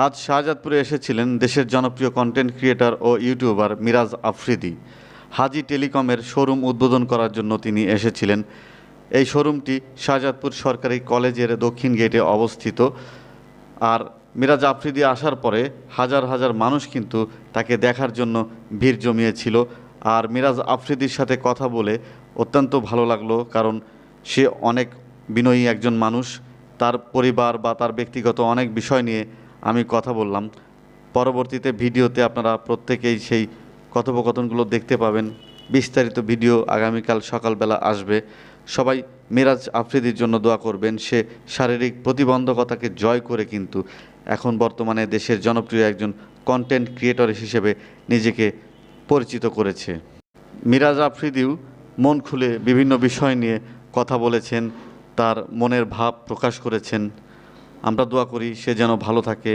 আজ শাহজাদপুরে এসেছিলেন দেশের জনপ্রিয় কন্টেন্ট ক্রিয়েটর ও ইউটিউবার মিরাজ আফ্রিদি। হাজি টেলিকমের শোরুম উদ্বোধন করার জন্য তিনি এসেছিলেন। এই শোরুমটি শাহজাদপুর সরকারি কলেজের দক্ষিণ গেটে অবস্থিত। আর মিরাজ আফ্রিদি আসার পরে হাজার হাজার মানুষ কিন্তু তাকে দেখার জন্য ভিড় জমিয়েছিল। আর মিরাজ আফ্রিদির সাথে কথা বলে অত্যন্ত ভালো লাগলো, কারণ সে অনেক বিনয়ী একজন মানুষ। তার পরিবার বা তার ব্যক্তিগত অনেক বিষয় নিয়ে আমি কথা বললাম। পরবর্তীতে ভিডিওতে আপনারা প্রত্যেকেই সেই কথোপকথনগুলো দেখতে পাবেন। বিস্তারিত ভিডিও আগামীকাল সকালবেলা আসবে। সবাই মিরাজ আফ্রিদির জন্য দোয়া করবেন। সে শারীরিক প্রতিবন্ধকতাকে জয় করে কিন্তু এখন বর্তমানে দেশের জনপ্রিয় একজন কন্টেন্ট ক্রিয়েটর হিসেবে নিজেকে পরিচিত করেছে। মিরাজ আফ্রিদিও মন খুলে বিভিন্ন বিষয় নিয়ে কথা বলেছেন, তার মনের ভাব প্রকাশ করেছেন। আমরা দোয়া করি সে যেন ভালো থাকে,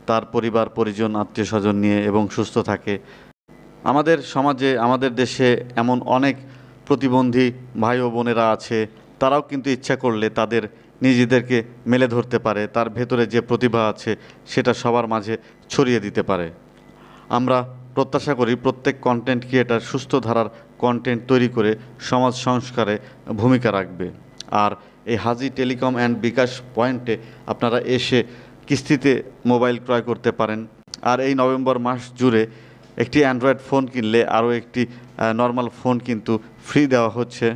তার পরিবার পরিজন আত্মীয় স্বজন নিয়ে এবং সুস্থ থাকে। আমাদের সমাজে আমাদের দেশে এমন অনেক প্রতিবন্ধী ভাই ও বোনেরা আছে, তারাও কিন্তু ইচ্ছা করলে তাদের নিজেদেরকে মেলে ধরতে পারে, তার ভেতরে যে প্রতিভা আছে সেটা সবার মাঝে ছড়িয়ে দিতে পারে। আমরা প্রত্যাশা করি প্রত্যেক কন্টেন্ট ক্রিয়েটার সুস্থ ধারার কন্টেন্ট তৈরি করে সমাজ সংস্কারে ভূমিকা রাখবে। আর এই হাজি টেলিকম অ্যান্ড বিকাশ পয়েন্টে আপনারা এসে কিস্তিতে মোবাইল ক্রয় করতে পারেন। আর এই নভেম্বর মাস জুড়ে একটি অ্যান্ড্রয়েড ফোন কিনলে আরও একটি নর্মাল ফোন কিন্তু ফ্রি দেওয়া হচ্ছে।